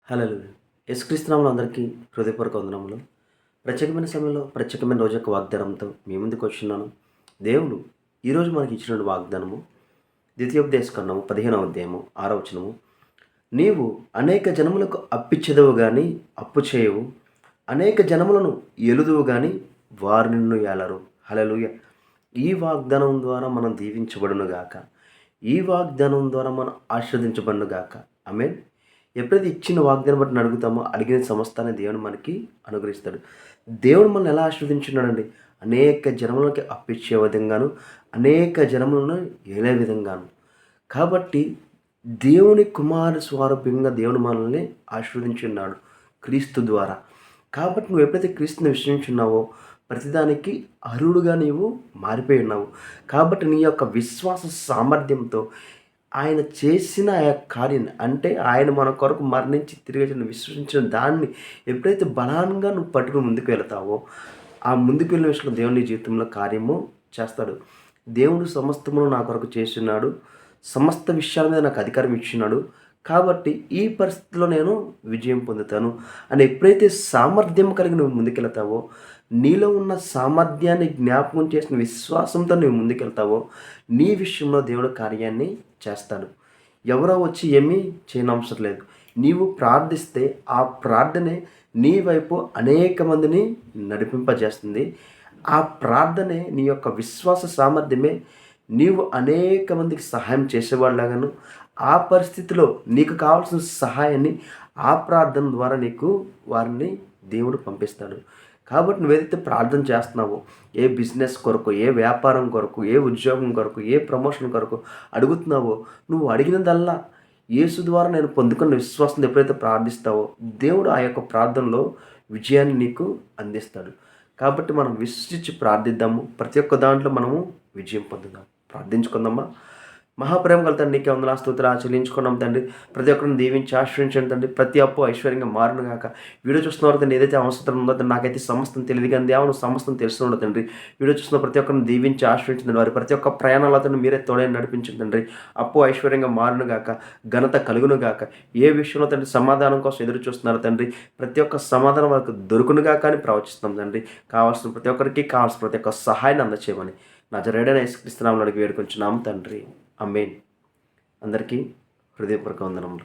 హల్లెలూయా. యేసుక్రీస్తు నామములో అందరికీ హృదయపూర్వక వందనములు. ప్రత్యేకమైన సమయంలో ప్రత్యేకమైన రోజు యొక్క వాగ్దానంతో మీ ముందుకు వచ్చున్నాను. దేవుడు ఈరోజు మనకి ఇచ్చిన వాగ్దానము ద్వితీయోపదేశకాండము 15వ అధ్యాయము 6వ వచనము. నీవు అనేక జనములకు అప్పిచ్చెదవు గాని అప్పు చేయవు, అనేక జనములను ఎలుదువు గాని వారు నిన్ను ఏలరు. హల్లెలూయా. ఈ వాగ్దానం ద్వారా మనం దీవించబడును గాక. ఈ వాగ్దానం ద్వారా మనం ఆశీర్వదించబడును గాక. ఆమేన్. ఎప్పుడైతే ఇచ్చిన వాగ్దానం బట్టి అడుగుతామో అడిగిన సమస్తాన్ని దేవుడు మనకి అనుగ్రహిస్తాడు. దేవుడు మనల్ని ఎలా ఆశీర్వదించున్నాడండి? అనేక జనములకి అప్పిచ్చే విధంగాను, అనేక జనములను ఏలే విధంగాను. కాబట్టి దేవుని కుమార స్వరూపంగా దేవుడు మనల్ని ఆశీర్వదించున్నాడు క్రీస్తు ద్వారా. కాబట్టి నువ్వు ఎప్పుడైతే క్రీస్తుని విశ్వసించున్నావో ప్రతిదానికి అర్హుడుగా నీవు మారిపోయి ఉన్నావు. కాబట్టి నీ యొక్క విశ్వాస సామర్థ్యంతో ఆయన చేసిన ఆ యొక్క కార్యాన్ని, అంటే ఆయన మన కొరకు మరణించి తిరిగి విశ్వసించిన దాన్ని ఎప్పుడైతే బలంగా నువ్వు పట్టుకుని ముందుకు వెళతావో, ఆ ముందుకు వెళ్ళిన విషయంలో దేవుని నీ జీవితంలో కార్యము చేస్తాడు. దేవుడు సమస్తమును నా కొరకు చేస్తున్నాడు, సమస్త విషయాల మీద నాకు అధికారం ఇచ్చినాడు. కాబట్టి ఈ పరిస్థితిలో నేను విజయం పొందుతాను అని ఎప్పుడైతే సామర్థ్యం కలిగి నువ్వు ముందుకెళ్తావో, నీలో ఉన్న సామర్థ్యాన్ని జ్ఞాపకం చేసిన విశ్వాసంతో నువ్వు ముందుకెళ్తావో, నీ విషయంలో దేవుడు కార్యాన్ని చేస్తాడు. ఎవరో వచ్చి ఏమీ చేయనవసరం లేదు. నీవు ప్రార్థిస్తే ఆ ప్రార్థనే నీ వైపు అనేక మందిని నడిపింపజేస్తుంది. ఆ ప్రార్థనే నీ యొక్క విశ్వాస సామర్థ్యమే నీవు అనేక మందికి సహాయం చేసేవాళ్ళలాగాను, ఆ పరిస్థితిలో నీకు కావాల్సిన సహాయాన్ని ఆ ప్రార్థన ద్వారా నీకు వారిని దేవుడు పంపిస్తాడు. కాబట్టి నువ్వేదైతే ప్రార్థన చేస్తున్నావో, ఏ బిజినెస్ కొరకు, ఏ వ్యాపారం కొరకు, ఏ ఉద్యోగం కొరకు, ఏ ప్రమోషన్ కొరకు అడుగుతున్నావో, నువ్వు అడిగినదల్లా యేసు ద్వారా నేను పొందుకున్న విశ్వాసం ఎప్పుడైతే ప్రార్థిస్తావో, దేవుడు ఆ యొక్క ప్రార్థనలో విజయాన్ని నీకు అందిస్తాడు. కాబట్టి మనం విశ్వసించి ప్రార్థిద్దాము. ప్రతి ఒక్క దాంట్లో మనము విజయం పొందుదాం. ప్రార్థించుకుందామా? మహాప్రేమ గల తండ్రి, నీకే వందనాలు స్తుతులు చెల్లించుకున్నాం తండ్రి. ప్రతి ఒక్కరిని దీవించి ఆశ్రయించండి తండ్రి. ప్రతి అప్పు ఐశ్వర్యంగా మారును గాక. వీడియో చూస్తున్న తండ్రి, ఏదైతే అవసరం ఉందో తండ్రి, నాకైతే సమస్తం తెలియదు కానీ దేవుడు సమస్తం తెలుసు తండ్రి. వీడియో చూస్తున్న ప్రతి ఒక్కరిని దీవించి ఆశ్రయించండి. వారి ప్రతి ఒక్క ప్రయాణాలతో మీరే తోడే నడిపించండి తండ్రి. అప్పు ఐశ్వర్యంగా మారును గాక, ఘనత కలుగును గాక. ఏ విషయంలో తండ్రి సమాధానం కోసం ఎదురు చూస్తున్నారు తండ్రి, ప్రతి ఒక్క సమాధానం వారికి దొరుకును గాక అని ప్రవచిస్తున్నాం తండ్రి. కావాల్సిన ప్రతి ఒక్కరికి కావాల్సిన ప్రతి ఒక్క సహాయాన్ని అందచేయమని నజరేయుడైన యేసుక్రీస్తు నామములో అడిగి వేడుకొంచున్నాము తండ్రి. ఆమేన్. అందరికీ హృదయపూర్వక వందనములు.